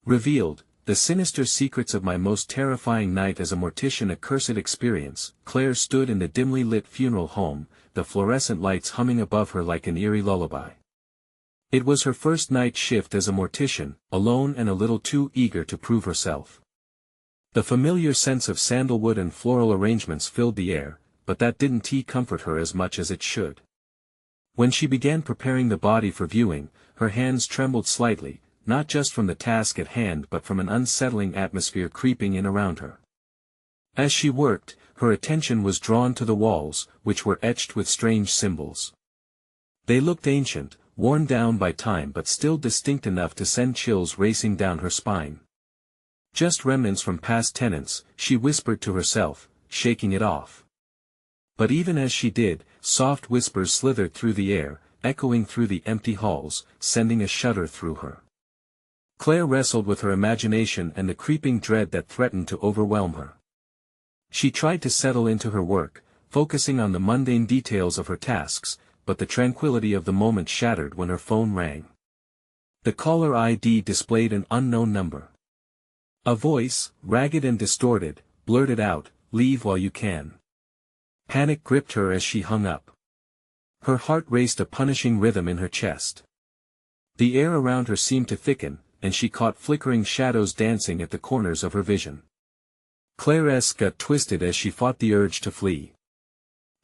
Revealed, the sinister secrets of my most terrifying night as a mortician. A cursed experience. Claire stood in the dimly lit funeral home, the fluorescent lights humming above her like an eerie lullaby. It was her first night shift as a mortician, alone and a little too eager to prove herself. The familiar sense of sandalwood and floral arrangements filled the air, but that didn't comfort her as much as it should. When she began preparing the body for viewing, her hands trembled slightly, not just from the task at hand but from an unsettling atmosphere creeping in around her. As she worked, her attention was drawn to the walls, which were etched with strange symbols. They looked ancient, worn down by time but still distinct enough to send chills racing down her spine. Just remnants from past tenants, she whispered to herself, shaking it off. But even as she did, soft whispers slithered through the air, echoing through the empty halls, sending a shudder through her. Claire wrestled with her imagination and the creeping dread that threatened to overwhelm her. She tried to settle into her work, focusing on the mundane details of her tasks, but the tranquility of the moment shattered when her phone rang. The caller ID displayed an unknown number. A voice, ragged and distorted, blurted out, "Leave while you can." Panic gripped her as she hung up. Her heart raced a punishing rhythm in her chest. The air around her seemed to thicken, and she caught flickering shadows dancing at the corners of her vision. Claire's gut twisted as she fought the urge to flee.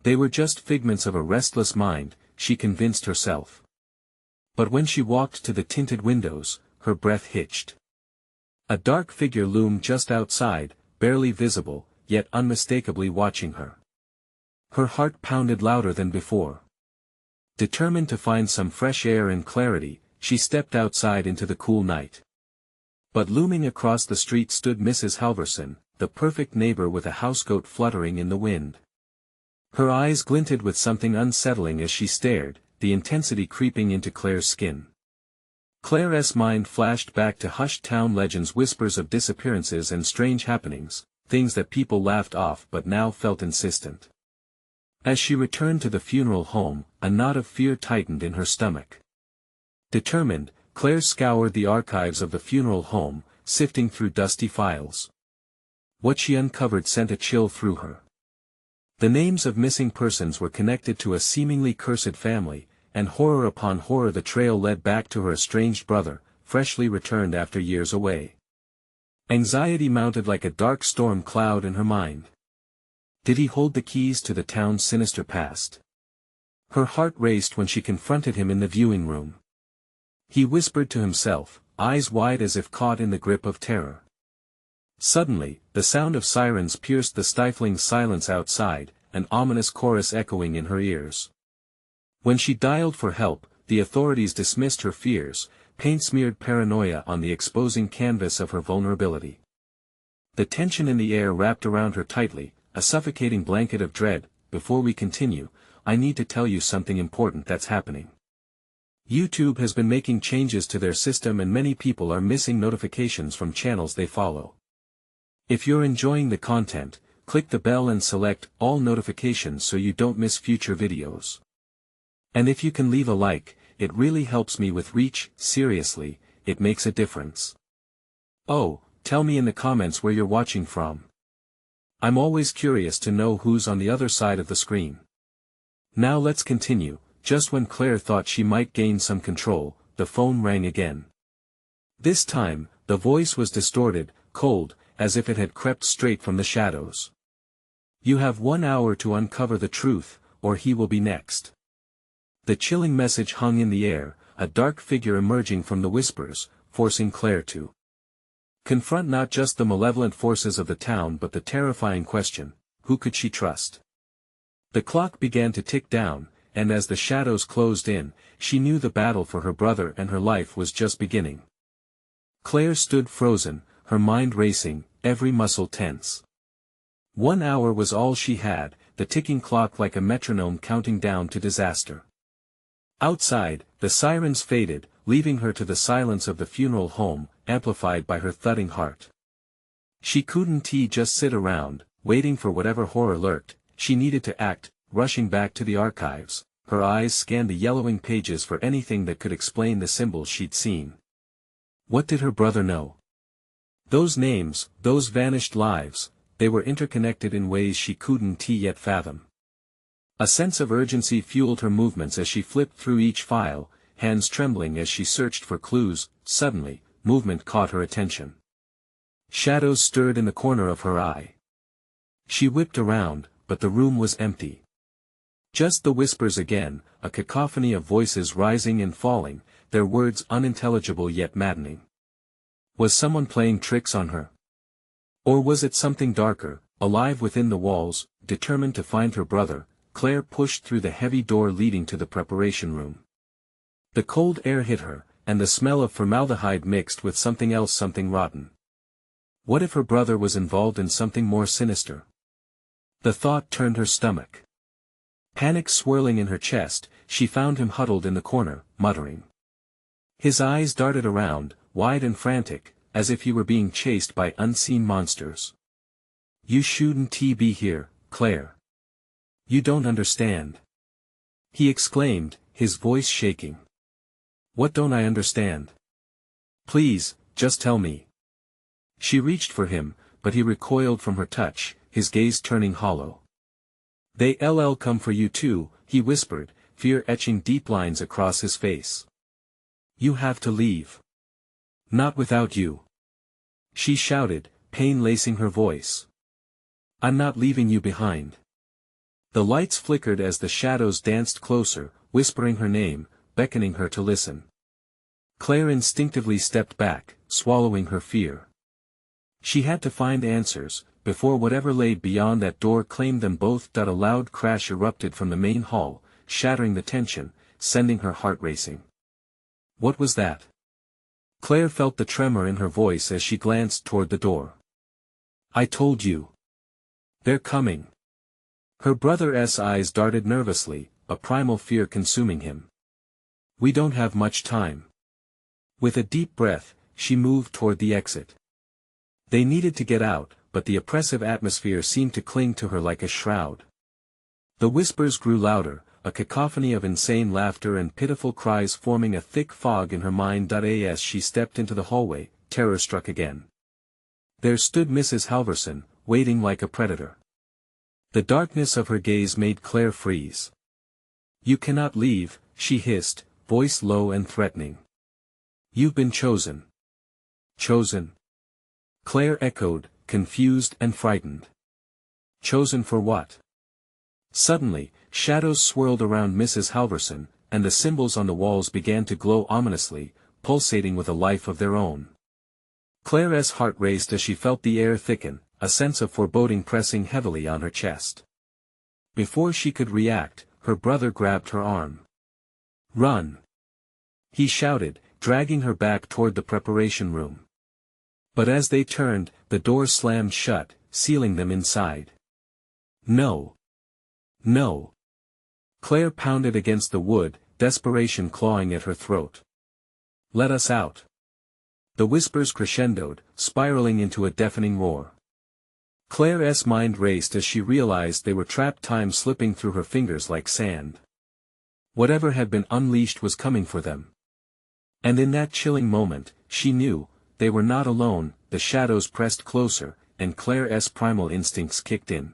They were just figments of a restless mind, she convinced herself. But when she walked to the tinted windows, her breath hitched. A dark figure loomed just outside, barely visible, yet unmistakably watching her. Her heart pounded louder than before. Determined to find some fresh air and clarity, she stepped outside into the cool night. But looming across the street stood Mrs. Halverson, the perfect neighbor with a housecoat fluttering in the wind. Her eyes glinted with something unsettling as she stared, the intensity creeping into Claire's skin. Claire's mind flashed back to hushed town legends, whispers of disappearances and strange happenings, things that people laughed off but now felt insistent. As she returned to the funeral home, a knot of fear tightened in her stomach. Determined, Claire scoured the archives of the funeral home, sifting through dusty files. What she uncovered sent a chill through her. The names of missing persons were connected to a seemingly cursed family, and horror upon horror the trail led back to her estranged brother, freshly returned after years away. Anxiety mounted like a dark storm cloud in her mind. Did he hold the keys to the town's sinister past? Her heart raced when she confronted him in the viewing room. He whispered to himself, eyes wide as if caught in the grip of terror. Suddenly, the sound of sirens pierced the stifling silence outside, an ominous chorus echoing in her ears. When she dialed for help, the authorities dismissed her fears, paint-smeared paranoia on the exposing canvas of her vulnerability. The tension in the air wrapped around her tightly, a suffocating blanket of dread. Before we continue, I need to tell you something important that's happening. YouTube has been making changes to their system and many people are missing notifications from channels they follow. If you're enjoying the content, click the bell and select all notifications so you don't miss future videos. And if you can leave a like, it really helps me with reach. Seriously, it makes a difference. Oh, tell me in the comments where you're watching from. I'm always curious to know who's on the other side of the screen. Now let's continue. Just when Claire thought she might gain some control, the phone rang again. This time, the voice was distorted, cold, as if it had crept straight from the shadows. You have 1 hour to uncover the truth, or he will be next. The chilling message hung in the air, a dark figure emerging from the whispers, forcing Claire to confront not just the malevolent forces of the town but the terrifying question, who could she trust? The clock began to tick down, and as the shadows closed in, she knew the battle for her brother and her life was just beginning. Claire stood frozen, her mind racing, every muscle tense. 1 hour was all she had, the ticking clock like a metronome counting down to disaster. Outside, the sirens faded, leaving her to the silence of the funeral home, amplified by her thudding heart. She couldn't just sit around, waiting for whatever horror lurked. She needed to act. Rushing back to the archives, her eyes scanned the yellowing pages for anything that could explain the symbols she'd seen. What did her brother know? Those names, those vanished lives, they were interconnected in ways she couldn't yet fathom. A sense of urgency fueled her movements as she flipped through each file, hands trembling as she searched for clues. Suddenly, movement caught her attention. Shadows stirred in the corner of her eye. She whipped around, but the room was empty. Just the whispers again, a cacophony of voices rising and falling, their words unintelligible yet maddening. Was someone playing tricks on her? Or was it something darker, alive within the walls? Determined to find her brother, Claire pushed through the heavy door leading to the preparation room. The cold air hit her, and the smell of formaldehyde mixed with something else, something rotten. What if her brother was involved in something more sinister? The thought turned her stomach. Panic swirling in her chest, she found him huddled in the corner, muttering. His eyes darted around, wide and frantic, as if he were being chased by unseen monsters. "You shouldn't be here, Claire. You don't understand," he exclaimed, his voice shaking. "What don't I understand? Please, just tell me." She reached for him, but he recoiled from her touch, his gaze turning hollow. "They'll come for you too," he whispered, fear etching deep lines across his face. "You have to leave." "Not without you," she shouted, pain lacing her voice. "I'm not leaving you behind." The lights flickered as the shadows danced closer, whispering her name, beckoning her to listen. Claire instinctively stepped back, swallowing her fear. She had to find answers, before whatever lay beyond that door claimed them both. A loud crash erupted from the main hall, shattering the tension, sending her heart racing. What was that? Claire felt the tremor in her voice as she glanced toward the door. "I told you. They're coming." Her brother's eyes darted nervously, a primal fear consuming him. "We don't have much time." With a deep breath, she moved toward the exit. They needed to get out, but the oppressive atmosphere seemed to cling to her like a shroud. The whispers grew louder, a cacophony of insane laughter and pitiful cries forming a thick fog in her mind. As she stepped into the hallway, terror struck again. There stood Mrs. Halverson, waiting like a predator. The darkness of her gaze made Claire freeze. "You cannot leave," she hissed, voice low and threatening. "You've been chosen." "Chosen?" Claire echoed, confused and frightened. "Chosen for what?" Suddenly, shadows swirled around Mrs. Halverson, and the symbols on the walls began to glow ominously, pulsating with a life of their own. Claire's heart raced as she felt the air thicken, a sense of foreboding pressing heavily on her chest. Before she could react, her brother grabbed her arm. "Run!" he shouted, dragging her back toward the preparation room. But as they turned, the door slammed shut, sealing them inside. "No! No!" Claire pounded against the wood, desperation clawing at her throat. "Let us out!" The whispers crescendoed, spiraling into a deafening roar. Claire's mind raced as she realized they were trapped, time slipping through her fingers like sand. Whatever had been unleashed was coming for them. And in that chilling moment, she knew, they were not alone. The shadows pressed closer, and Claire's primal instincts kicked in.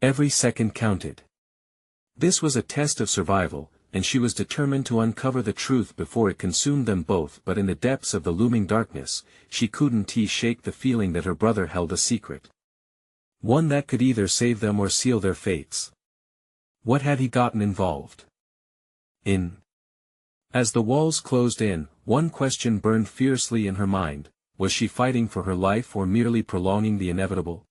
Every second counted. This was a test of survival, and she was determined to uncover the truth before it consumed them both. But in the depths of the looming darkness, she couldn't shake the feeling that her brother held a secret. One that could either save them or seal their fates. What had he gotten involved in? As the walls closed in, one question burned fiercely in her mind: was she fighting for her life or merely prolonging the inevitable?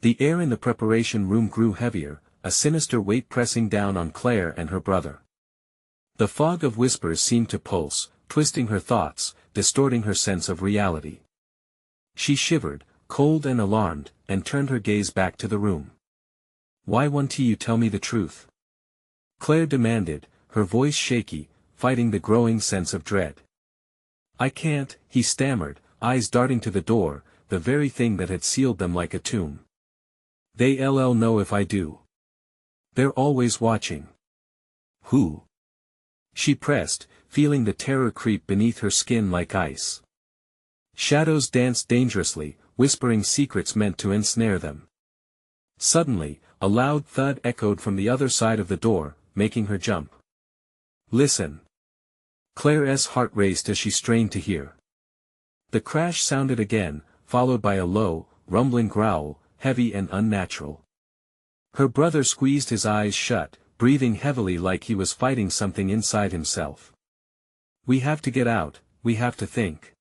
The air in the preparation room grew heavier, a sinister weight pressing down on Claire and her brother. The fog of whispers seemed to pulse, twisting her thoughts, distorting her sense of reality. She shivered, cold and alarmed, and turned her gaze back to the room. "Why won't you tell me the truth?" Claire demanded, her voice shaky, fighting the growing sense of dread. "I can't," he stammered, eyes darting to the door, the very thing that had sealed them like a tomb. "They'll know if I do. They're always watching." "Who?" she pressed, feeling the terror creep beneath her skin like ice. Shadows danced dangerously, whispering secrets meant to ensnare them. Suddenly, a loud thud echoed from the other side of the door, making her jump. "Listen." Claire's heart raced as she strained to hear. The crash sounded again, followed by a low, rumbling growl, heavy and unnatural. Her brother squeezed his eyes shut, breathing heavily like he was fighting something inside himself. "We have to get out, we have to think."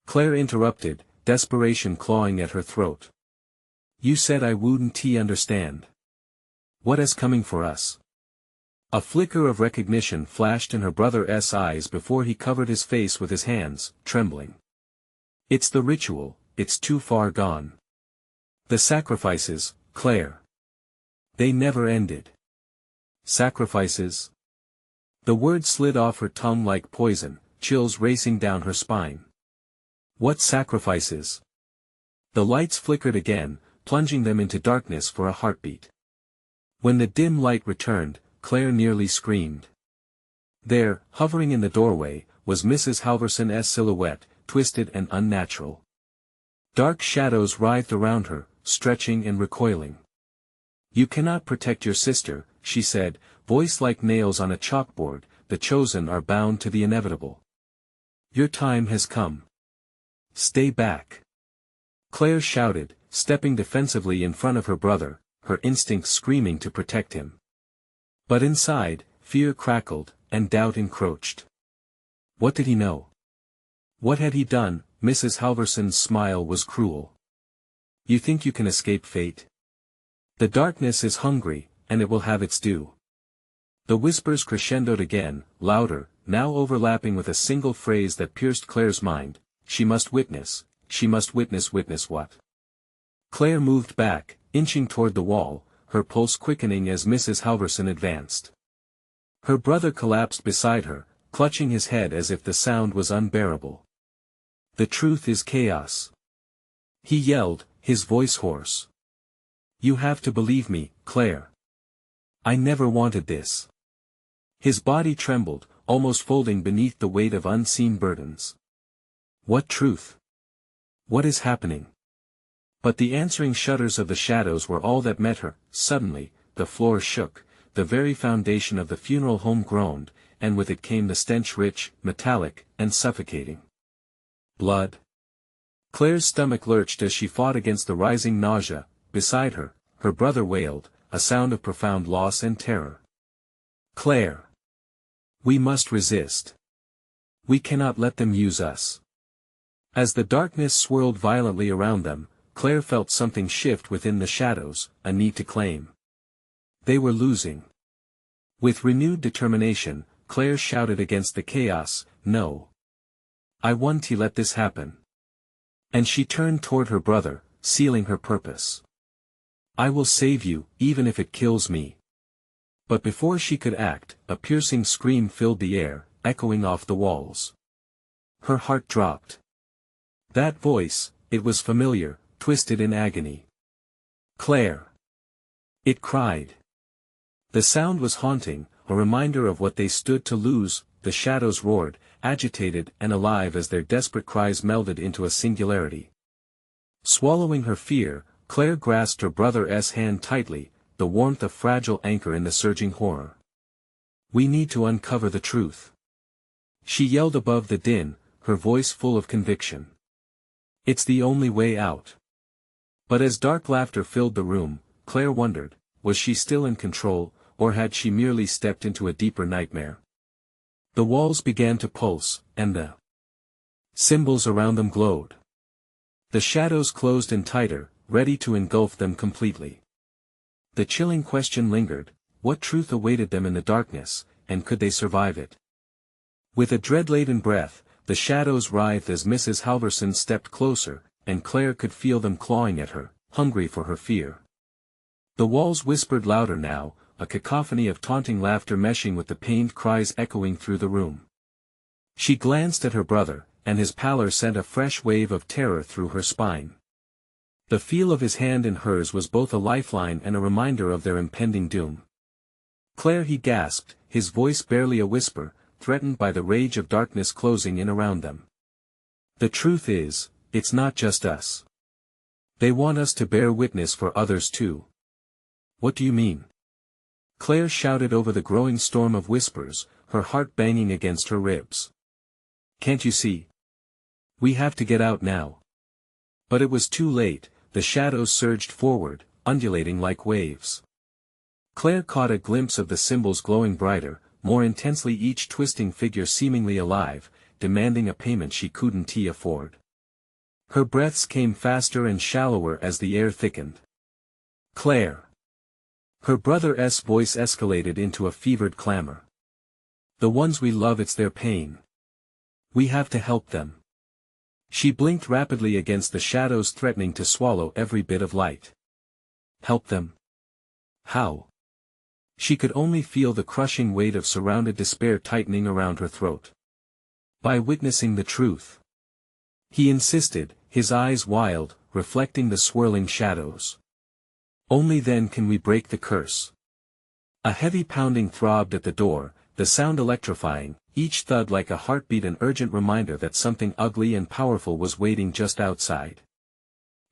Claire interrupted, desperation clawing at her throat. "You said I wouldn't understand. What is coming for us?" A flicker of recognition flashed in her brother's eyes before he covered his face with his hands, trembling. "It's the ritual, it's too far gone. The sacrifices, Claire. They never ended." "Sacrifices?" The word slid off her tongue like poison, chills racing down her spine. "What sacrifices?" The lights flickered again, plunging them into darkness for a heartbeat. When the dim light returned, Claire nearly screamed. There, hovering in the doorway, was Mrs. Halverson's silhouette, twisted and unnatural. Dark shadows writhed around her, stretching and recoiling. "You cannot protect your sister," she said, voice like nails on a chalkboard, "the chosen are bound to the inevitable. Your time has come. Stay back." Claire shouted, stepping defensively in front of her brother, her instincts screaming to protect him. But inside, fear crackled, and doubt encroached. What did he know? What had he done? Mrs. Halverson's smile was cruel. "You think you can escape fate? The darkness is hungry, and it will have its due." The whispers crescendoed again, louder, now overlapping with a single phrase that pierced Claire's mind: "She must witness witness what?" Claire moved back, inching toward the wall, her pulse quickening as Mrs. Halverson advanced. Her brother collapsed beside her, clutching his head as if the sound was unbearable. "The truth is chaos," he yelled, his voice hoarse. "You have to believe me, Claire. I never wanted this." His body trembled, almost folding beneath the weight of unseen burdens. "What truth? What is happening?" But the answering shudders of the shadows were all that met her. Suddenly, the floor shook, the very foundation of the funeral home groaned, and with it came the stench, rich, metallic, and suffocating. Blood. Claire's stomach lurched as she fought against the rising nausea. Beside her, her brother wailed, a sound of profound loss and terror. "Claire! We must resist. We cannot let them use us." As the darkness swirled violently around them, Claire felt something shift within the shadows, a need to claim. They were losing. With renewed determination, Claire shouted against the chaos, "No. I won't let this happen." And she turned toward her brother, sealing her purpose. "I will save you, even if it kills me." But before she could act, a piercing scream filled the air, echoing off the walls. Her heart dropped. That voice, it was familiar, twisted in agony. "Claire!" it cried. The sound was haunting, a reminder of what they stood to lose. The shadows roared, agitated and alive as their desperate cries melded into a singularity. Swallowing her fear, Claire grasped her brother's hand tightly, the warmth a fragile anchor in the surging horror. "We need to uncover the truth," she yelled above the din, her voice full of conviction. "It's the only way out." But as dark laughter filled the room, Claire wondered, was she still in control, or had she merely stepped into a deeper nightmare? The walls began to pulse, and the symbols around them glowed. The shadows closed in tighter, ready to engulf them completely. The chilling question lingered: what truth awaited them in the darkness, and could they survive it? With a dread-laden breath, the shadows writhed as Mrs. Halverson stepped closer, and Claire could feel them clawing at her, hungry for her fear. The walls whispered louder now, a cacophony of taunting laughter meshing with the pained cries echoing through the room. She glanced at her brother, and his pallor sent a fresh wave of terror through her spine. The feel of his hand in hers was both a lifeline and a reminder of their impending doom. "Claire," he gasped, his voice barely a whisper, threatened by the rage of darkness closing in around them. The truth is, it's not just us. They want us to bear witness for others too. What do you mean? Claire shouted over the growing storm of whispers, her heart banging against her ribs. Can't you see? We have to get out now. But it was too late, the shadows surged forward, undulating like waves. Claire caught a glimpse of the symbols glowing brighter, more intensely, each twisting figure seemingly alive, demanding a payment she couldn't afford. Her breaths came faster and shallower as the air thickened. Claire! Her brother's voice escalated into a fevered clamor. The ones we love, it's their pain. We have to help them. She blinked rapidly against the shadows threatening to swallow every bit of light. Help them? How? She could only feel the crushing weight of surrounded despair tightening around her throat. By witnessing the truth. He insisted, his eyes wild, reflecting the swirling shadows. Only then can we break the curse. A heavy pounding throbbed at the door, the sound electrifying, each thud like a heartbeat, an urgent reminder that something ugly and powerful was waiting just outside.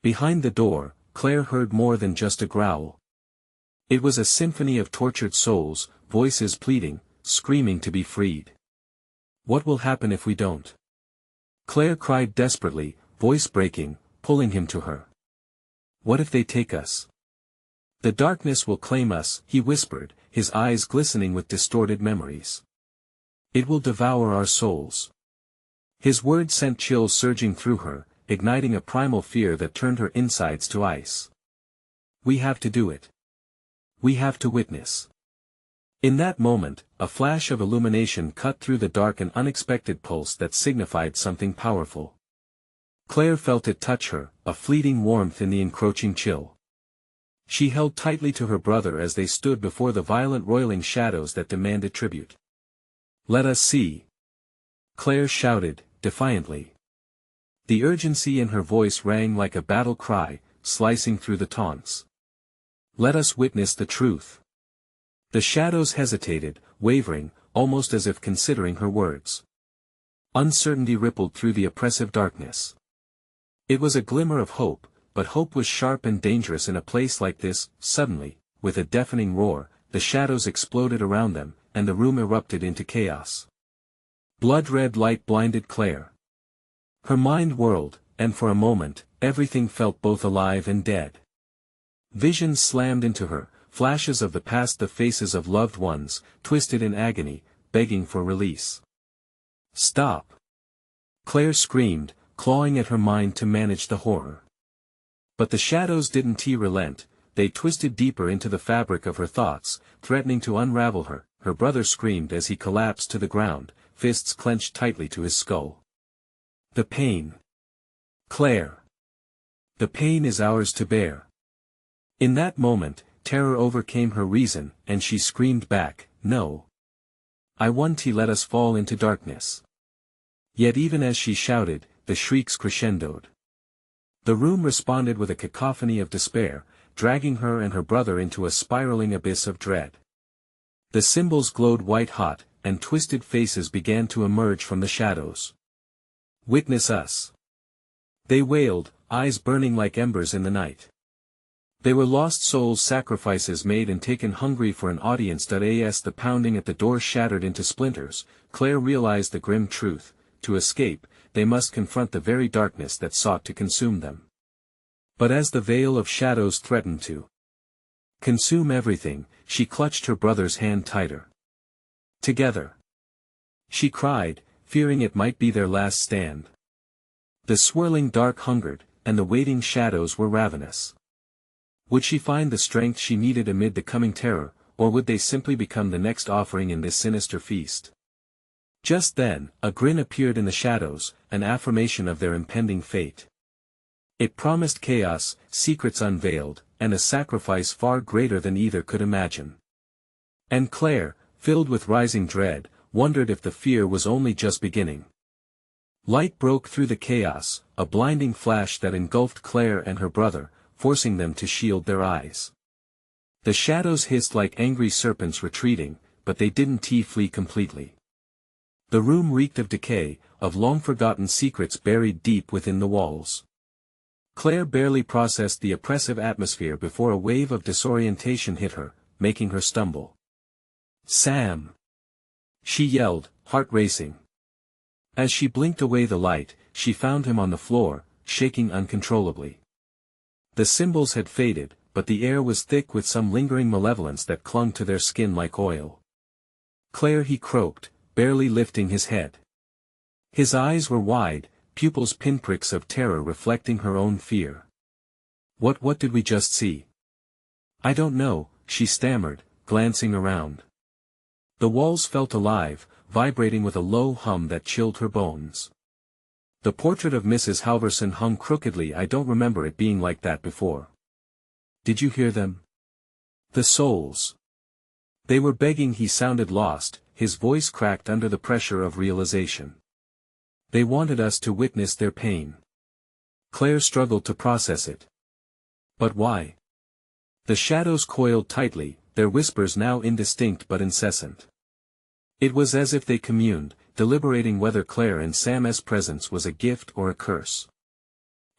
Behind the door, Claire heard more than just a growl. It was a symphony of tortured souls, voices pleading, screaming to be freed. What will happen if we don't? Claire cried desperately, voice breaking, pulling him to her. What if they take us? The darkness will claim us, he whispered, his eyes glistening with distorted memories. It will devour our souls. His words sent chills surging through her, igniting a primal fear that turned her insides to ice. We have to do it. We have to witness. In that moment, a flash of illumination cut through the dark, an unexpected pulse that signified something powerful. Claire felt it touch her, a fleeting warmth in the encroaching chill. She held tightly to her brother as they stood before the violent roiling shadows that demanded tribute. Let us see. Claire shouted, defiantly. The urgency in her voice rang like a battle cry, slicing through the taunts. Let us witness the truth. The shadows hesitated, wavering, almost as if considering her words. Uncertainty rippled through the oppressive darkness. It was a glimmer of hope, but hope was sharp and dangerous in a place like this. Suddenly, with a deafening roar, the shadows exploded around them, and the room erupted into chaos. Blood-red light blinded Claire. Her mind whirled, and for a moment, everything felt both alive and dead. Visions slammed into her, flashes of the past, the faces of loved ones, twisted in agony, begging for release. Stop! Claire screamed, clawing at her mind to manage the horror. But the shadows didn't relent, they twisted deeper into the fabric of her thoughts, threatening to unravel her. Her brother screamed as he collapsed to the ground, fists clenched tightly to his skull. The pain. Claire. The pain is ours to bear. In that moment, terror overcame her reason, and she screamed back, no. I won't let us fall into darkness. Yet even as she shouted, the shrieks crescendoed. The room responded with a cacophony of despair, dragging her and her brother into a spiraling abyss of dread. The symbols glowed white-hot, and twisted faces began to emerge from the shadows. Witness us. They wailed, eyes burning like embers in the night. They were lost souls, sacrifices made and taken, hungry for an audience. As the pounding at the door shattered into splinters, Claire realized the grim truth: to escape, they must confront the very darkness that sought to consume them. But as the veil of shadows threatened to consume everything, she clutched her brother's hand tighter. Together. She cried, fearing it might be their last stand. The swirling dark hungered, and the waiting shadows were ravenous. Would she find the strength she needed amid the coming terror, or would they simply become the next offering in this sinister feast? Just then, a grin appeared in the shadows, an affirmation of their impending fate. It promised chaos, secrets unveiled, and a sacrifice far greater than either could imagine. And Claire, filled with rising dread, wondered if the fear was only just beginning. Light broke through the chaos, a blinding flash that engulfed Claire and her brother, forcing them to shield their eyes. The shadows hissed like angry serpents retreating, but they didn't flee completely. The room reeked of decay, of long-forgotten secrets buried deep within the walls. Claire barely processed the oppressive atmosphere before a wave of disorientation hit her, making her stumble. "Sam!" she yelled, heart racing. As she blinked away the light, she found him on the floor, shaking uncontrollably. The symbols had faded, but the air was thick with some lingering malevolence that clung to their skin like oil. "Claire," he croaked, barely lifting his head. His eyes were wide, pupils pinpricks of terror reflecting her own fear. What did we just see?" "I don't know," she stammered, glancing around. The walls felt alive, vibrating with a low hum that chilled her bones. The portrait of Mrs. Halverson hung crookedly. "I don't remember it being like that before." "Did you hear them? The souls. They were begging." He sounded lost, his voice cracked under the pressure of realization. "They wanted us to witness their pain." Claire struggled to process it. But why? The shadows coiled tightly, their whispers now indistinct but incessant. It was as if they communed, deliberating whether Claire and Sam's presence was a gift or a curse.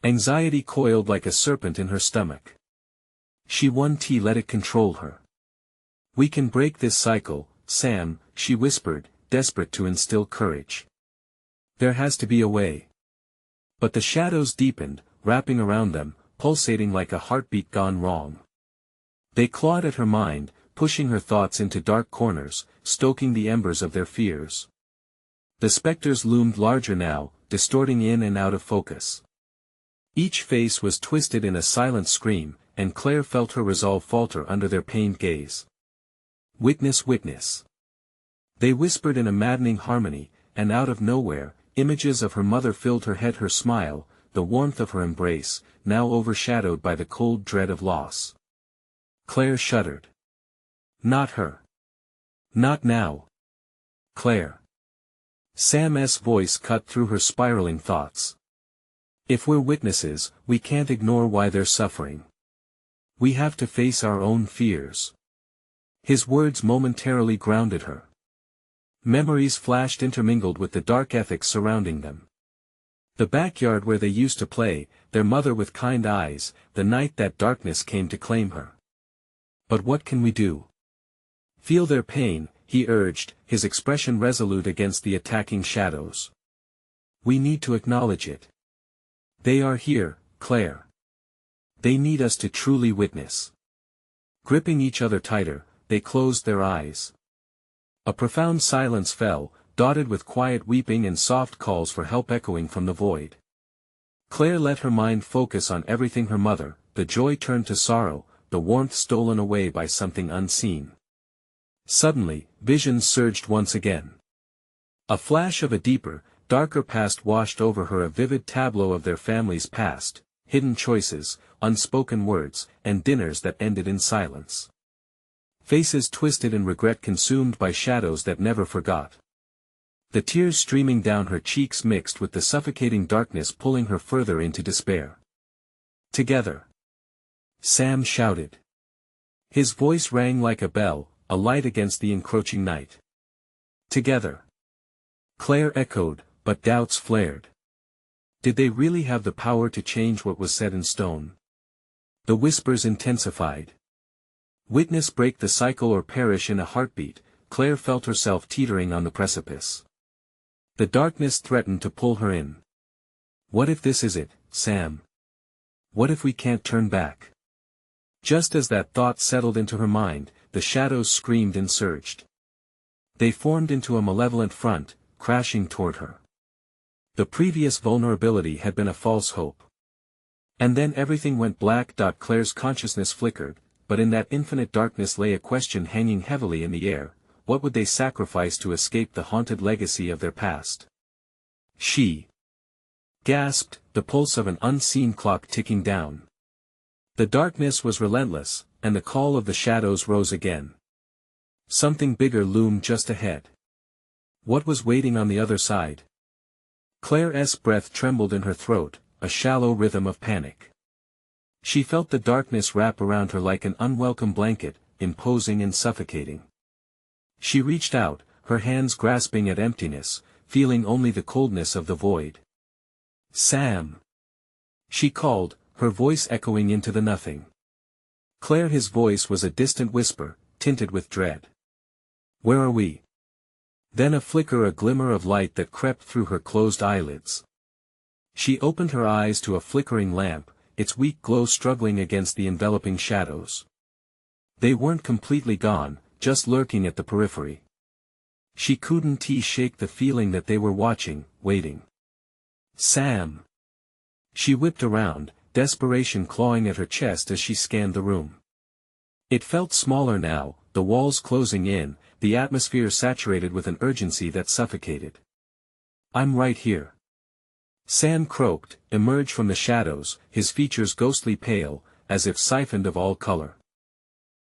Anxiety coiled like a serpent in her stomach. She let it control her. "We can break this cycle, Sam," she whispered, desperate to instill courage. "There has to be a way." But the shadows deepened, wrapping around them, pulsating like a heartbeat gone wrong. They clawed at her mind, pushing her thoughts into dark corners, stoking the embers of their fears. The specters loomed larger now, distorting in and out of focus. Each face was twisted in a silent scream, and Claire felt her resolve falter under their pained gaze. "Witness, witness." They whispered in a maddening harmony, and out of nowhere, images of her mother filled her head. Her smile, the warmth of her embrace, now overshadowed by the cold dread of loss. Claire shuddered. Not her. Not now. Claire. Sam's voice cut through her spiraling thoughts. "If we're witnesses, we can't ignore why they're suffering. We have to face our own fears." His words momentarily grounded her. Memories flashed intermingled with the dark ethics surrounding them. The backyard where they used to play, their mother with kind eyes, the night that darkness came to claim her. "But what can we do?" "Feel their pain," he urged, his expression resolute against the attacking shadows. "We need to acknowledge it. They are here, Claire. They need us to truly witness." Gripping each other tighter, they closed their eyes. A profound silence fell, dotted with quiet weeping and soft calls for help echoing from the void. Claire let her mind focus on everything: her mother, the joy turned to sorrow, the warmth stolen away by something unseen. Suddenly, visions surged once again. A flash of a deeper, darker past washed over her, a vivid tableau of their family's past, hidden choices, unspoken words, and dinners that ended in silence. Faces twisted in regret, consumed by shadows that never forgot. The tears streaming down her cheeks mixed with the suffocating darkness, pulling her further into despair. "Together!" Sam shouted. His voice rang like a bell, a light against the encroaching night. "Together!" Claire echoed, but doubts flared. Did they really have the power to change what was set in stone? The whispers intensified. Witness, break the cycle or perish in a heartbeat. Claire felt herself teetering on the precipice. The darkness threatened to pull her in. What if this is it, Sam? What if we can't turn back? Just as that thought settled into her mind, the shadows screamed and surged. They formed into a malevolent front, crashing toward her. The previous vulnerability had been a false hope. And then everything went black. Claire's consciousness flickered, but in that infinite darkness lay a question hanging heavily in the air: what would they sacrifice to escape the haunted legacy of their past? She gasped, the pulse of an unseen clock ticking down. The darkness was relentless, and the call of the shadows rose again. Something bigger loomed just ahead. What was waiting on the other side? Claire's breath trembled in her throat, a shallow rhythm of panic. She felt the darkness wrap around her like an unwelcome blanket, imposing and suffocating. She reached out, her hands grasping at emptiness, feeling only the coldness of the void. "Sam!" she called, her voice echoing into the nothing. Claire, his voice was a distant whisper, tinted with dread. "Where are we?" Then a glimmer of light that crept through her closed eyelids. She opened her eyes to a flickering lamp, its weak glow struggling against the enveloping shadows. They weren't completely gone, just lurking at the periphery. She couldn't shake the feeling that they were watching, waiting. "Sam!" She whipped around, desperation clawing at her chest as she scanned the room. It felt smaller now, the walls closing in, the atmosphere saturated with an urgency that suffocated. "I'm right here." Sam croaked, emerged from the shadows, his features ghostly pale, as if siphoned of all color.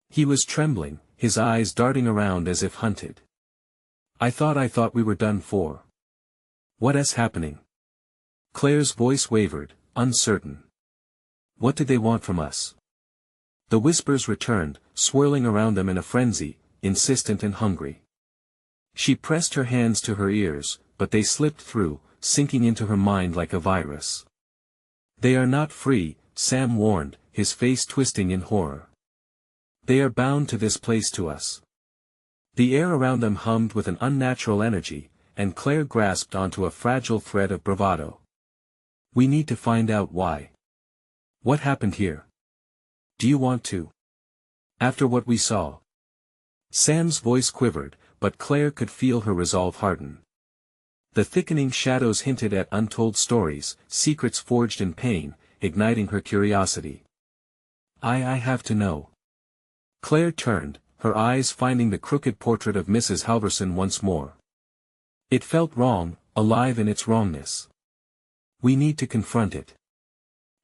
He was trembling, his eyes darting around as if hunted. I thought we were done for." "What's happening?" Claire's voice wavered, uncertain. "What did they want from us?" The whispers returned, swirling around them in a frenzy, insistent and hungry. She pressed her hands to her ears, but they slipped through, sinking into her mind like a virus. "They are not free," Sam warned, his face twisting in horror. "They are bound to this place, to us." The air around them hummed with an unnatural energy, and Claire grasped onto a fragile thread of bravado. "We need to find out why. What happened here? Do you want to? After what we saw?" Sam's voice quivered, but Claire could feel her resolve harden. The thickening shadows hinted at untold stories, secrets forged in pain, igniting her curiosity. I have to know." Claire turned, her eyes finding the crooked portrait of Mrs. Halverson once more. It felt wrong, alive in its wrongness. "We need to confront it."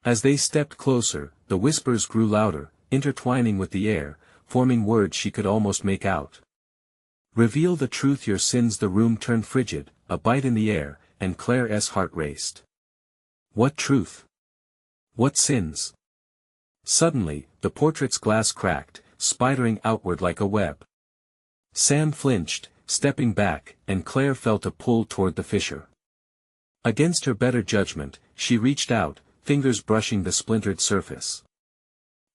As they stepped closer, the whispers grew louder, intertwining with the air, forming words she could almost make out. "Reveal the truth, your sins." The room turned frigid, a bite in the air, and Claire's heart raced. "What truth? What sins?" Suddenly, the portrait's glass cracked, spidering outward like a web. Sam flinched, stepping back, and Claire felt a pull toward the fissure. Against her better judgment, she reached out, fingers brushing the splintered surface.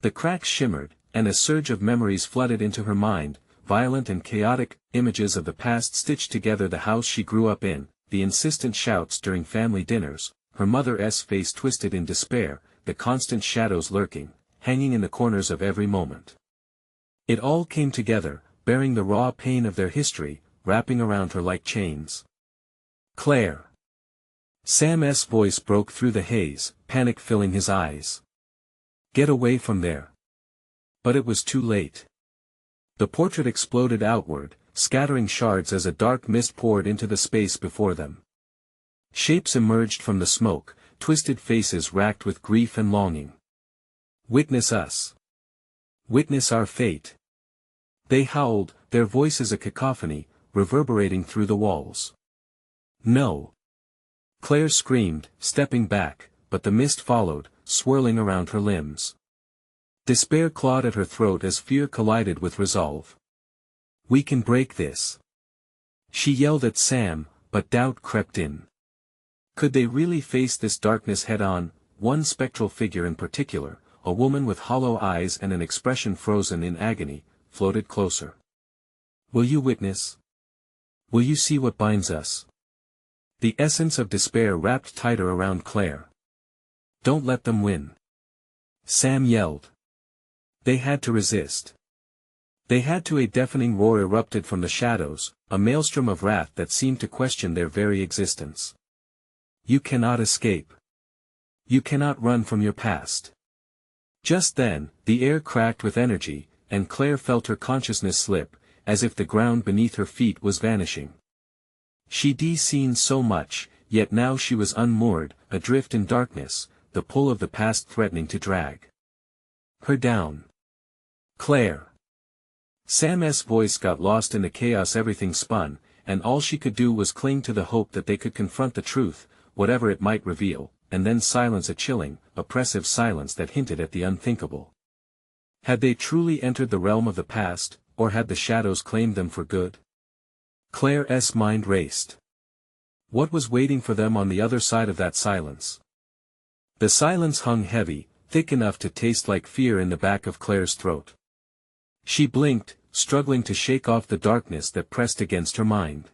The cracks shimmered, and a surge of memories flooded into her mind, violent and chaotic, images of the past stitched together: the house she grew up in, the insistent shouts during family dinners, her mother's face twisted in despair, the constant shadows lurking, hanging in the corners of every moment. It all came together, bearing the raw pain of their history, wrapping around her like chains. "Claire!" Sam's voice broke through the haze, panic filling his eyes. "Get away from there." But it was too late. The portrait exploded outward, scattering shards as a dark mist poured into the space before them. Shapes emerged from the smoke, twisted faces racked with grief and longing. "Witness us. Witness our fate." They howled, their voices a cacophony, reverberating through the walls. "No!" Claire screamed, stepping back, but the mist followed, swirling around her limbs. Despair clawed at her throat as fear collided with resolve. "We can break this." She yelled at Sam, but doubt crept in. Could they really face this darkness head-on? One spectral figure in particular, a woman with hollow eyes and an expression frozen in agony, floated closer. "Will you witness? Will you see what binds us?" The essence of despair wrapped tighter around Claire. "Don't let them win." Sam yelled. They had to resist. They had to. A deafening roar erupted from the shadows, a maelstrom of wrath that seemed to question their very existence. "You cannot escape. You cannot run from your past." Just then, the air cracked with energy, and Claire felt her consciousness slip, as if the ground beneath her feet was vanishing. She'd seen so much, yet now she was unmoored, adrift in darkness, the pull of the past threatening to drag her down. "Claire!" Sam's voice got lost in the chaos. Everything spun, and all she could do was cling to the hope that they could confront the truth, whatever it might reveal, and then silence, a chilling, oppressive silence that hinted at the unthinkable. Had they truly entered the realm of the past, or had the shadows claimed them for good? Claire's mind raced. What was waiting for them on the other side of that silence? The silence hung heavy, thick enough to taste like fear in the back of Claire's throat. She blinked, struggling to shake off the darkness that pressed against her mind.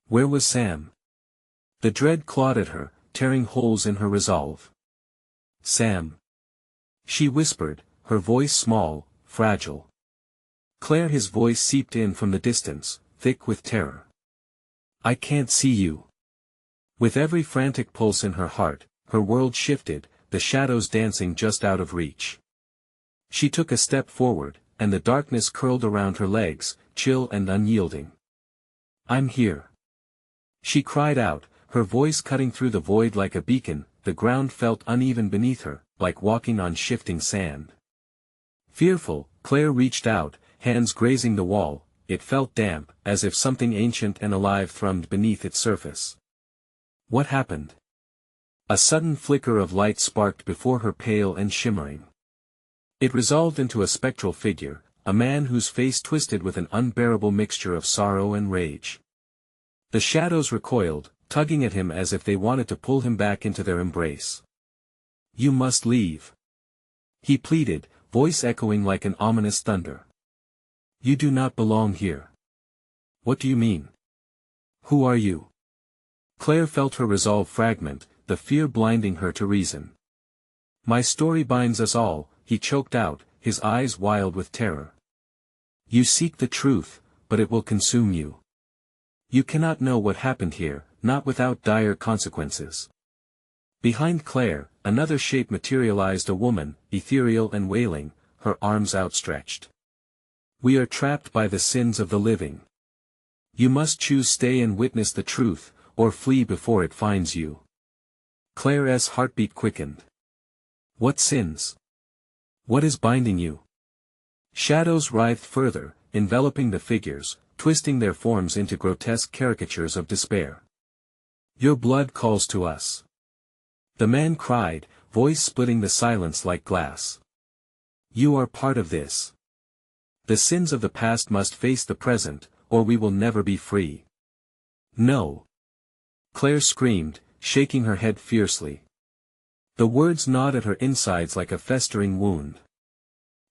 Where was Sam? The dread clawed at her, tearing holes in her resolve. Sam. She whispered, her voice small, fragile. Claire, his voice seeped in from the distance, thick with terror. I can't see you. With every frantic pulse in her heart, her world shifted, the shadows dancing just out of reach. She took a step forward, and the darkness curled around her legs, chill and unyielding. I'm here. She cried out, her voice cutting through the void like a beacon. The ground felt uneven beneath her, like walking on shifting sand. Fearful, Claire reached out, hands grazing the wall. It felt damp, as if something ancient and alive thrummed beneath its surface. What happened? A sudden flicker of light sparked before her, pale and shimmering. It resolved into a spectral figure, a man whose face twisted with an unbearable mixture of sorrow and rage. The shadows recoiled, tugging at him as if they wanted to pull him back into their embrace. You must leave. He pleaded, voice echoing like an ominous thunder. You do not belong here. What do you mean? Who are you? Claire felt her resolve fragment, the fear blinding her to reason. My story binds us all, he choked out, his eyes wild with terror. You seek the truth, but it will consume you. You cannot know what happened here, not without dire consequences. Behind Claire, another shape materialized, a woman, ethereal and wailing, her arms outstretched. We are trapped by the sins of the living. You must choose, stay and witness the truth, or flee before it finds you. Claire's heartbeat quickened. What sins? What is binding you? Shadows writhed further, enveloping the figures, twisting their forms into grotesque caricatures of despair. Your blood calls to us. The man cried, voice splitting the silence like glass. You are part of this. The sins of the past must face the present, or we will never be free. No. Claire screamed, shaking her head fiercely. The words gnawed at her insides like a festering wound.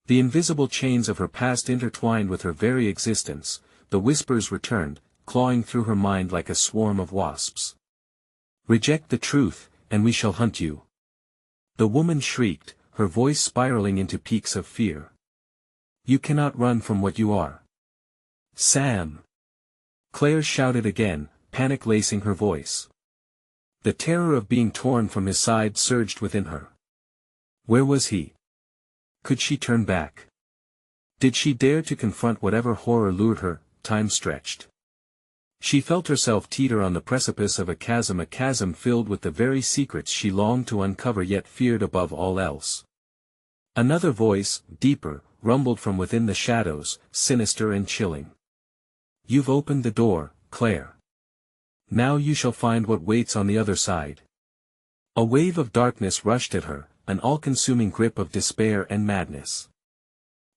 The invisible chains of her past intertwined with her very existence. The whispers returned, clawing through her mind like a swarm of wasps. Reject the truth, and we shall hunt you. The woman shrieked, her voice spiraling into peaks of fear. You cannot run from what you are. Sam! Claire shouted again, panic lacing her voice. The terror of being torn from his side surged within her. Where was he? Could she turn back? Did she dare to confront whatever horror lured her? Time stretched. She felt herself teeter on the precipice of a chasm filled with the very secrets she longed to uncover yet feared above all else. Another voice, deeper, rumbled from within the shadows, sinister and chilling. You've opened the door, Claire. Now you shall find what waits on the other side. A wave of darkness rushed at her, an all-consuming grip of despair and madness.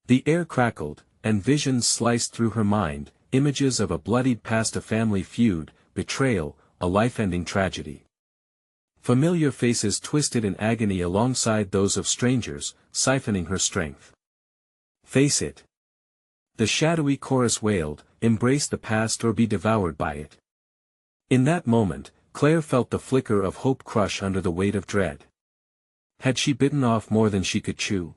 The air crackled, and visions sliced through her mind, images of a bloodied past, a family feud, betrayal, a life-ending tragedy. Familiar faces twisted in agony alongside those of strangers, siphoning her strength. Face it. The shadowy chorus wailed, embrace the past or be devoured by it. In that moment, Claire felt the flicker of hope crush under the weight of dread. Had she bitten off more than she could chew?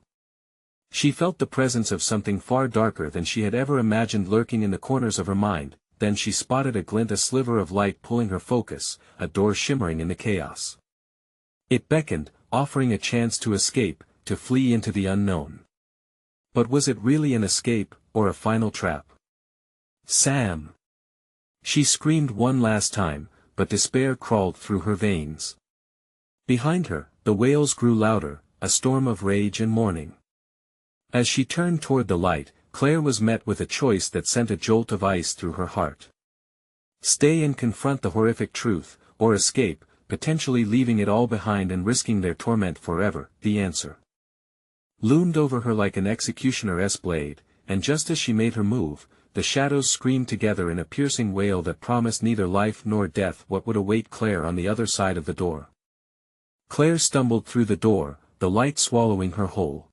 She felt the presence of something far darker than she had ever imagined lurking in the corners of her mind. Then she spotted a glint, a sliver of light pulling her focus, a door shimmering in the chaos. It beckoned, offering a chance to escape, to flee into the unknown. But was it really an escape, or a final trap? Sam! She screamed one last time, but despair crawled through her veins. Behind her, the wails grew louder, a storm of rage and mourning. As she turned toward the light, Claire was met with a choice that sent a jolt of ice through her heart. Stay and confront the horrific truth, or escape, potentially leaving it all behind and risking their torment forever. The answer loomed over her like an executioner's blade, and just as she made her move, the shadows screamed together in a piercing wail that promised neither life nor death what would await Claire on the other side of the door. Claire stumbled through the door, the light swallowing her whole.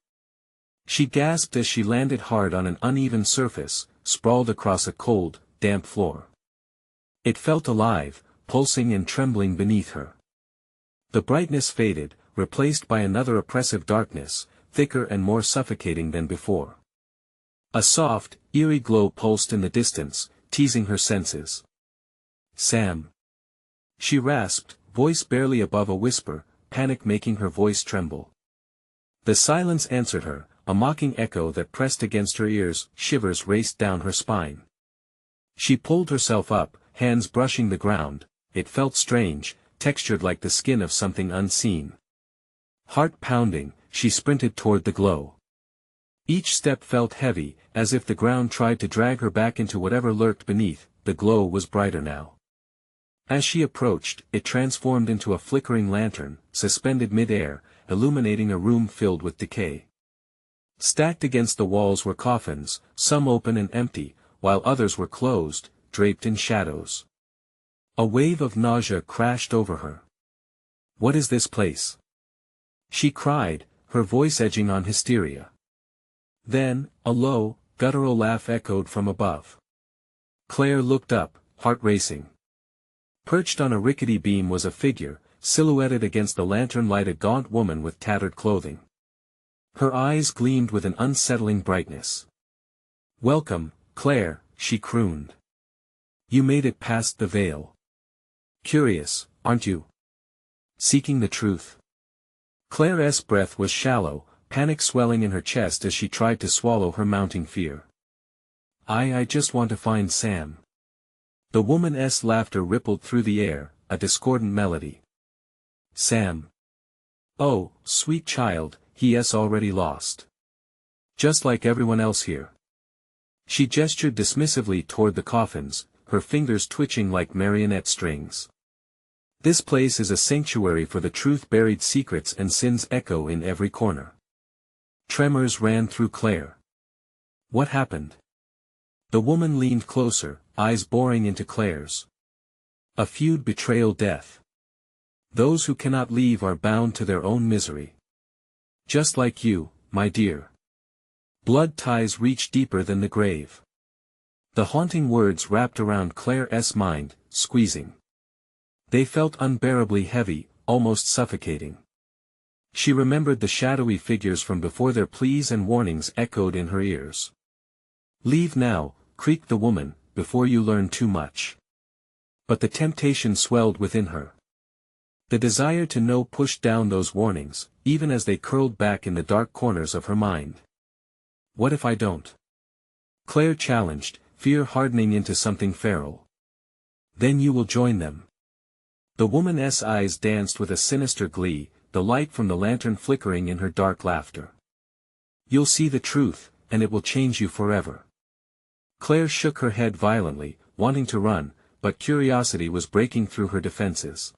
She gasped as she landed hard on an uneven surface, sprawled across a cold, damp floor. It felt alive, pulsing and trembling beneath her. The brightness faded, replaced by another oppressive darkness, thicker and more suffocating than before. A soft, eerie glow pulsed in the distance, teasing her senses. "Sam!" she rasped, voice barely above a whisper, panic making her voice tremble. The silence answered her, a mocking echo that pressed against her ears. Shivers raced down her spine. She pulled herself up, hands brushing the ground. It felt strange, textured like the skin of something unseen. Heart pounding, she sprinted toward the glow. Each step felt heavy, as if the ground tried to drag her back into whatever lurked beneath. The glow was brighter now. As she approached, it transformed into a flickering lantern, suspended mid-air, illuminating a room filled with decay. Stacked against the walls were coffins, some open and empty, while others were closed, draped in shadows. A wave of nausea crashed over her. "What is this place?" she cried, her voice edging on hysteria. Then, a low, guttural laugh echoed from above. Claire looked up, heart racing. Perched on a rickety beam was a figure, silhouetted against the lantern light, a gaunt woman with tattered clothing. Her eyes gleamed with an unsettling brightness. "Welcome, Claire," she crooned. "You made it past the veil. Curious, aren't you? Seeking the truth." Claire's breath was shallow, panic swelling in her chest as she tried to swallow her mounting fear. I just want to find Sam." The woman's laughter rippled through the air, a discordant melody. "Sam. Oh, sweet child, he's already lost. Just like everyone else here." She gestured dismissively toward the coffins, her fingers twitching like marionette strings. "This place is a sanctuary for the truth-buried secrets and sins echo in every corner." Tremors ran through Claire. "What happened?" The woman leaned closer, eyes boring into Claire's. "A feud, betrayal, death. Those who cannot leave are bound to their own misery. Just like you, my dear. Blood ties reach deeper than the grave." The haunting words wrapped around Claire's mind, squeezing. They felt unbearably heavy, almost suffocating. She remembered the shadowy figures from before, their pleas and warnings echoed in her ears. "Leave now," creaked the woman, "before you learn too much." But the temptation swelled within her. The desire to know pushed down those warnings, even as they curled back in the dark corners of her mind. "What if I don't?" Claire challenged, fear hardening into something feral. "Then you will join them." The woman's eyes danced with a sinister glee, the light from the lantern flickering in her dark laughter. "You'll see the truth, and it will change you forever." Claire shook her head violently, wanting to run, but curiosity was breaking through her defenses.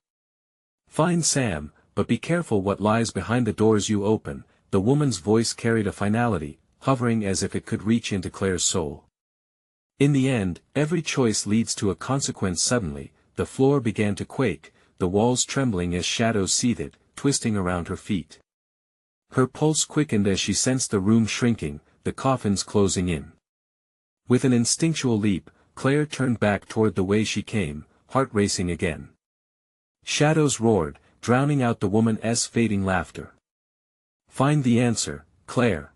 "Find Sam, but be careful what lies behind the doors you open." The woman's voice carried a finality, hovering as if it could reach into Claire's soul. "In the end, every choice leads to a consequence." Suddenly, the floor began to quake, the walls trembling as shadows seethed, twisting around her feet. Her pulse quickened as she sensed the room shrinking, the coffins closing in. With an instinctual leap, Claire turned back toward the way she came, heart racing again. Shadows roared, drowning out the woman's fading laughter. "Find the answer, Claire!"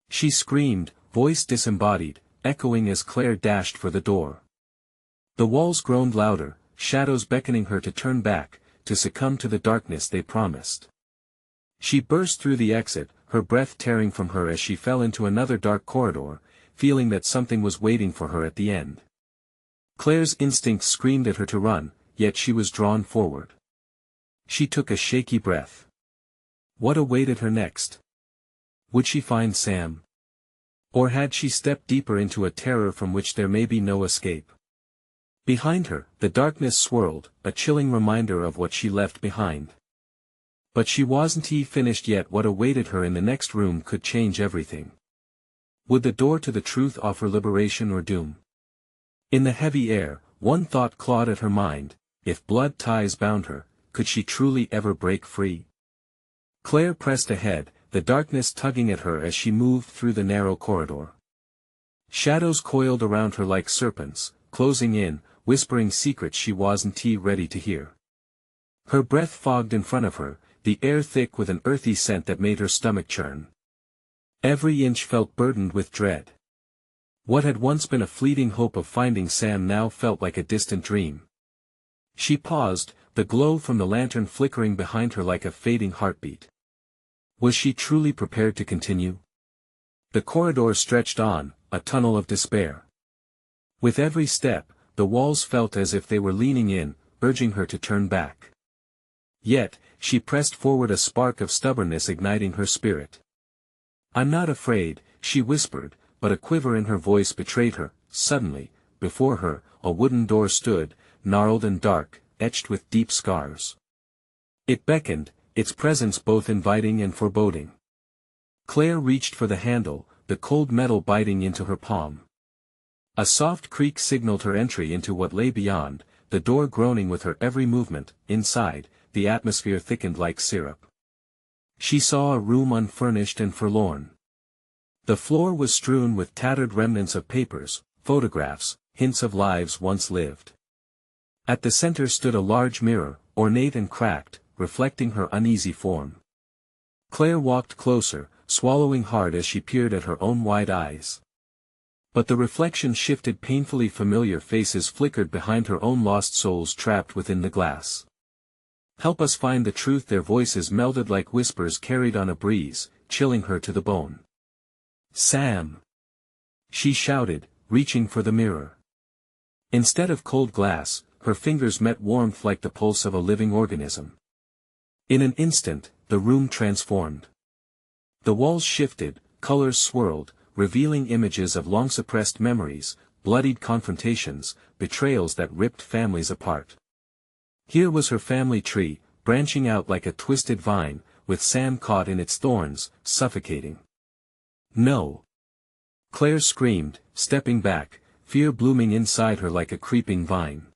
she screamed, voice disembodied, echoing as Claire dashed for the door. The walls groaned louder, shadows beckoning her to turn back, to succumb to the darkness they promised. She burst through the exit, her breath tearing from her as she fell into another dark corridor, feeling that something was waiting for her at the end. Claire's instincts screamed at her to run, yet she was drawn forward. She took a shaky breath. What awaited her next? Would she find Sam? Or had she stepped deeper into a terror from which there may be no escape? Behind her, the darkness swirled, a chilling reminder of what she left behind. But she wasn't finished yet. What awaited her in the next room could change everything. Would the door to the truth offer liberation or doom? In the heavy air, one thought clawed at her mind: if blood ties bound her, could she truly ever break free? Claire pressed ahead, the darkness tugging at her as she moved through the narrow corridor. Shadows coiled around her like serpents, closing in, whispering secrets she wasn't ready to hear. Her breath fogged in front of her, the air thick with an earthy scent that made her stomach churn. Every inch felt burdened with dread. What had once been a fleeting hope of finding Sam now felt like a distant dream. She paused, the glow from the lantern flickering behind her like a fading heartbeat. Was she truly prepared to continue? The corridor stretched on, a tunnel of despair. With every step, the walls felt as if they were leaning in, urging her to turn back. Yet, she pressed forward, a spark of stubbornness igniting her spirit. "I'm not afraid," she whispered, but a quiver in her voice betrayed her. Suddenly, before her, a wooden door stood, gnarled and dark, etched with deep scars. It beckoned, its presence both inviting and foreboding. Claire reached for the handle, the cold metal biting into her palm. A soft creak signaled her entry into what lay beyond, the door groaning with her every movement. Inside, the atmosphere thickened like syrup. She saw a room unfurnished and forlorn. The floor was strewn with tattered remnants of papers, photographs, hints of lives once lived. At the center stood a large mirror, ornate and cracked, reflecting her uneasy form. Claire walked closer, swallowing hard as she peered at her own wide eyes. But the reflection shifted painfully. Familiar faces flickered behind her own, lost souls trapped within the glass. "Help us find the truth," their voices melded like whispers carried on a breeze, chilling her to the bone. "Sam!" she shouted, reaching for the mirror. Instead of cold glass, her fingers met warmth like the pulse of a living organism. In an instant, the room transformed. The walls shifted, colors swirled, revealing images of long-suppressed memories, bloodied confrontations, betrayals that ripped families apart. Here was her family tree, branching out like a twisted vine, with Sam caught in its thorns, suffocating. "No!" Claire screamed, stepping back, fear blooming inside her like a creeping vine.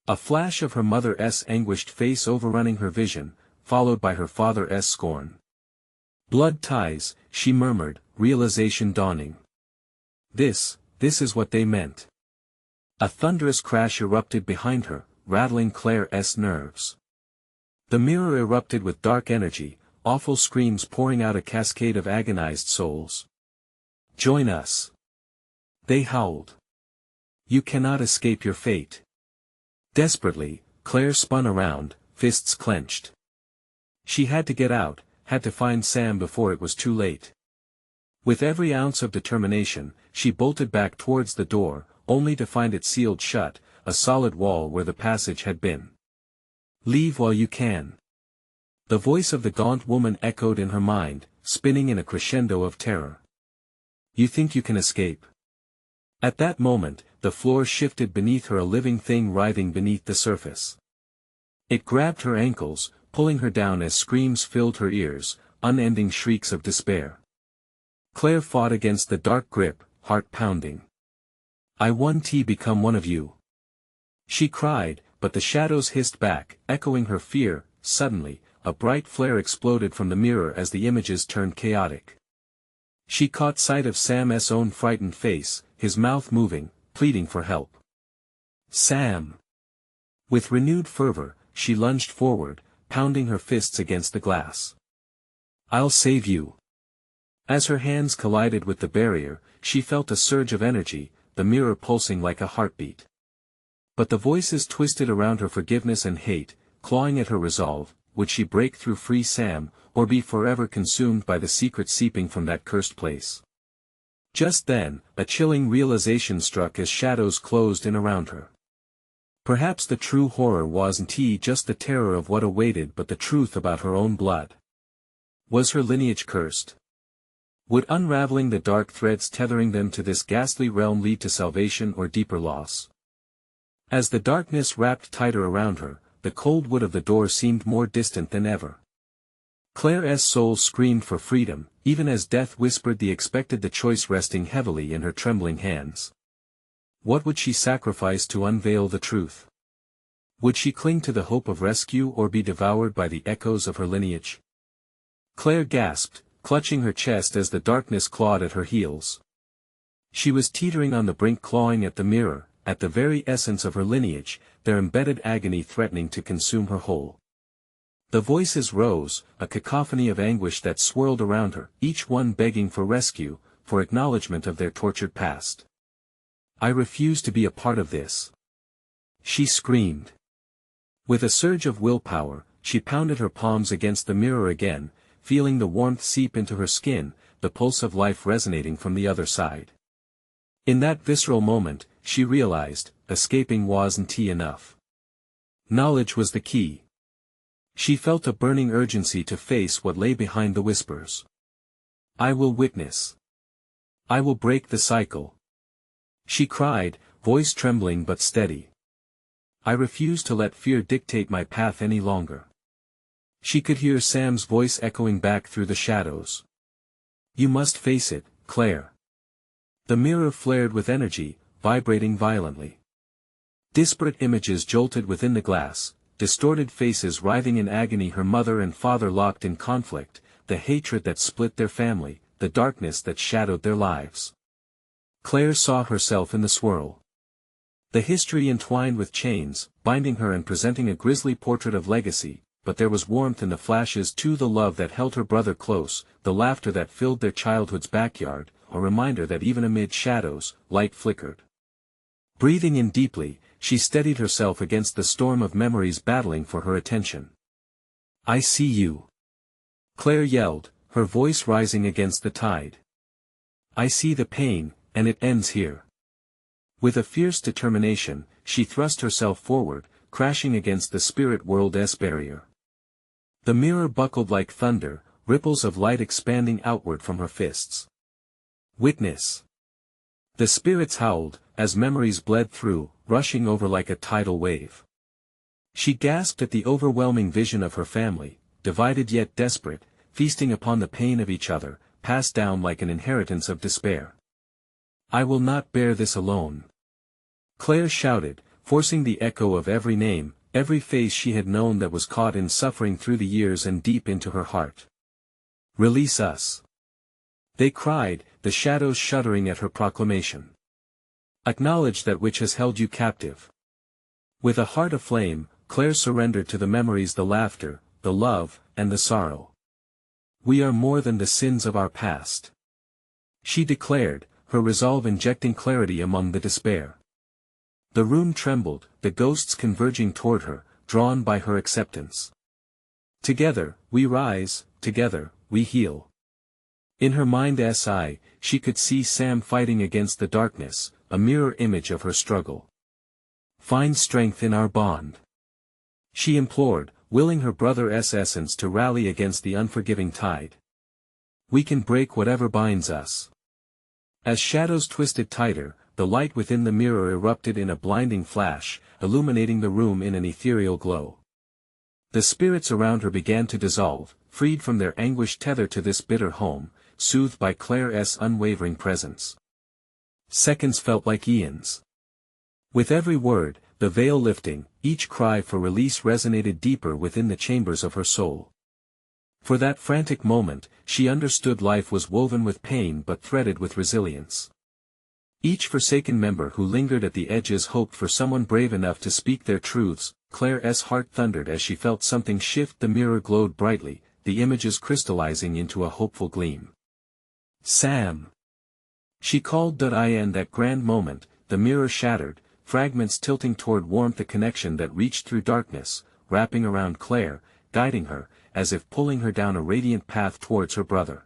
A flash of her mother's anguished face overrunning her vision, followed by her father's scorn. "Blood ties," she murmured, realization dawning. This is what they meant. A thunderous crash erupted behind her, rattling Claire's nerves. The mirror erupted with dark energy, awful screams pouring out, a cascade of agonized souls. "Join us!" they howled. "You cannot escape your fate." Desperately, Claire spun around, fists clenched. She had to get out, had to find Sam before it was too late. With every ounce of determination, she bolted back towards the door, only to find it sealed shut, a solid wall where the passage had been. "Leave while you can." The voice of the gaunt woman echoed in her mind, spinning in a crescendo of terror. "You think you can escape?" At that moment, the floor shifted beneath her, a living thing writhing beneath the surface. It grabbed her ankles, pulling her down as screams filled her ears, unending shrieks of despair. Claire fought against the dark grip, heart pounding. "I want to become one of you," she cried, but the shadows hissed back, echoing her fear. Suddenly, a bright flare exploded from the mirror as the images turned chaotic. She caught sight of Sam's own frightened face, his mouth moving, pleading for help. "Sam!" With renewed fervor, she lunged forward, pounding her fists against the glass. "I'll save you." As her hands collided with the barrier, she felt a surge of energy, the mirror pulsing like a heartbeat. But the voices twisted around her, forgiveness and hate, clawing at her resolve. Would she break through, free Sam, or be forever consumed by the secret seeping from that cursed place? Just then, a chilling realization struck as shadows closed in around her. Perhaps the true horror wasn't just the terror of what awaited, but the truth about her own blood. Was her lineage cursed? Would unraveling the dark threads tethering them to this ghastly realm lead to salvation or deeper loss? As the darkness wrapped tighter around her, the cold wood of the door seemed more distant than ever. Claire's soul screamed for freedom, even as death whispered the expected, the choice resting heavily in her trembling hands. What would she sacrifice to unveil the truth? Would she cling to the hope of rescue or be devoured by the echoes of her lineage? Claire gasped, clutching her chest as the darkness clawed at her heels. She was teetering on the brink, clawing at the mirror, at the very essence of her lineage, their embedded agony threatening to consume her whole. The voices rose, a cacophony of anguish that swirled around her, each one begging for rescue, for acknowledgement of their tortured past. I refuse to be a part of this. She screamed. With a surge of willpower, she pounded her palms against the mirror again, feeling the warmth seep into her skin, the pulse of life resonating from the other side. In that visceral moment, she realized, escaping wasn't enough. Knowledge was the key. She felt a burning urgency to face what lay behind the whispers. I will witness. I will break the cycle. She cried, voice trembling but steady. I refuse to let fear dictate my path any longer. She could hear Sam's voice echoing back through the shadows. You must face it, Claire. The mirror flared with energy, vibrating violently. Disparate images jolted within the glass, distorted faces writhing in agony, her mother and father locked in conflict, the hatred that split their family, the darkness that shadowed their lives. Claire saw herself in the swirl. The history entwined with chains, binding her and presenting a grisly portrait of legacy, but there was warmth in the flashes too, the love that held her brother close, the laughter that filled their childhood's backyard, a reminder that even amid shadows, light flickered. Breathing in deeply, she steadied herself against the storm of memories battling for her attention. I see you. Claire yelled, her voice rising against the tide. I see the pain, and it ends here. With a fierce determination, she thrust herself forward, crashing against the spirit world's barrier. The mirror buckled like thunder, ripples of light expanding outward from her fists. Witness. The spirits howled, as memories bled through, rushing over like a tidal wave. She gasped at the overwhelming vision of her family, divided yet desperate, feasting upon the pain of each other, passed down like an inheritance of despair. I will not bear this alone. Claire shouted, forcing the echo of every name, every face she had known that was caught in suffering through the years and deep into her heart. Release us. They cried, the shadows shuddering at her proclamation. Acknowledge that which has held you captive. With a heart aflame, Claire surrendered to the memories, the laughter, the love, and the sorrow. We are more than the sins of our past. She declared, her resolve injecting clarity among the despair. The room trembled, the ghosts converging toward her, drawn by her acceptance. Together, we rise, together, we heal. In her mind's eye, she could see Sam fighting against the darkness, a mirror image of her struggle. Find strength in our bond. She implored, willing her brother's essence to rally against the unforgiving tide. We can break whatever binds us. As shadows twisted tighter, the light within the mirror erupted in a blinding flash, illuminating the room in an ethereal glow. The spirits around her began to dissolve, freed from their anguished tether to this bitter home, soothed by Claire's unwavering presence. Seconds felt like eons. With every word, the veil lifting, each cry for release resonated deeper within the chambers of her soul. For that frantic moment, she understood life was woven with pain but threaded with resilience. Each forsaken member who lingered at the edges hoped for someone brave enough to speak their truths. Claire's heart thundered as she felt something shift. The mirror glowed brightly, the images crystallizing into a hopeful gleam. Sam! She called. In that grand moment, the mirror shattered, fragments tilting toward warmth, a connection that reached through darkness, wrapping around Claire, guiding her, as if pulling her down a radiant path towards her brother.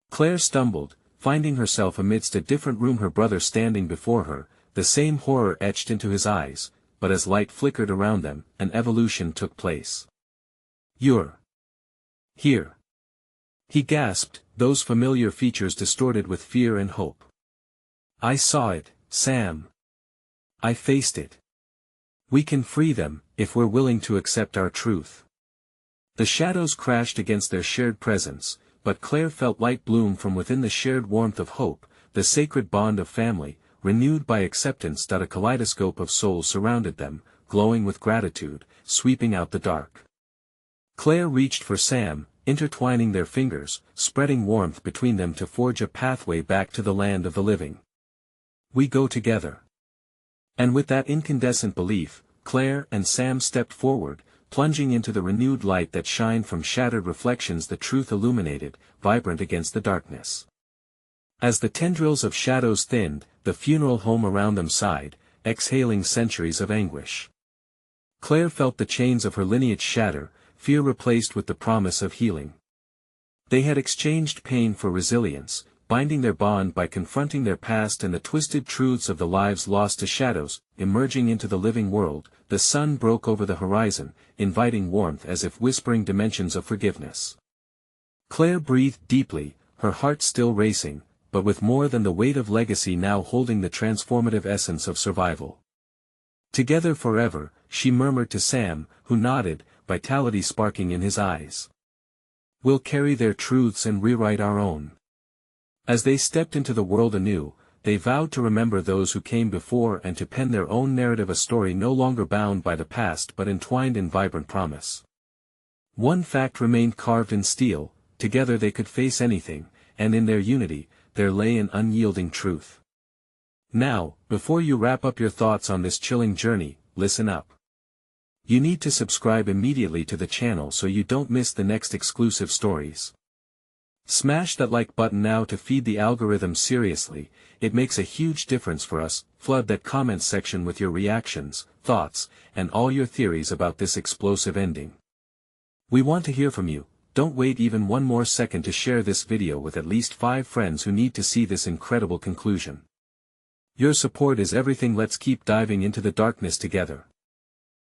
Claire stumbled, finding herself amidst a different room, her brother standing before her, the same horror etched into his eyes, but as light flickered around them, an evolution took place. You're here. He gasped, those familiar features distorted with fear and hope. I saw it, Sam. I faced it. We can free them, if we're willing to accept our truth. The shadows crashed against their shared presence, but Claire felt light bloom from within the shared warmth of hope, the sacred bond of family, renewed by acceptance. A kaleidoscope of souls surrounded them, glowing with gratitude, sweeping out the dark. Claire reached for Sam, intertwining their fingers, spreading warmth between them to forge a pathway back to the land of the living. We go together. And with that incandescent belief, Claire and Sam stepped forward, plunging into the renewed light that shined from shattered reflections. The truth illuminated, vibrant against the darkness. As the tendrils of shadows thinned, the funeral home around them sighed, exhaling centuries of anguish. Claire felt the chains of her lineage shatter, fear replaced with the promise of healing. They had exchanged pain for resilience, binding their bond by confronting their past and the twisted truths of the lives lost to shadows. Emerging into the living world, the sun broke over the horizon, inviting warmth as if whispering dimensions of forgiveness. Claire breathed deeply, her heart still racing, but with more than the weight of legacy now holding the transformative essence of survival. Together forever, she murmured to Sam, who nodded, vitality sparking in his eyes. We'll carry their truths and rewrite our own. As they stepped into the world anew, they vowed to remember those who came before and to pen their own narrative, a story no longer bound by the past but entwined in vibrant promise. One fact remained carved in steel: together they could face anything, and in their unity, there lay an unyielding truth. Now, before you wrap up your thoughts on this chilling journey, listen up. You need to subscribe immediately to the channel so you don't miss the next exclusive stories. Smash that like button now to feed the algorithm. Seriously, it makes a huge difference for us. Flood that comments section with your reactions, thoughts, and all your theories about this explosive ending. We want to hear from you. Don't wait even one more second to share this video with at least 5 friends who need to see this incredible conclusion. Your support is everything. Let's keep diving into the darkness together.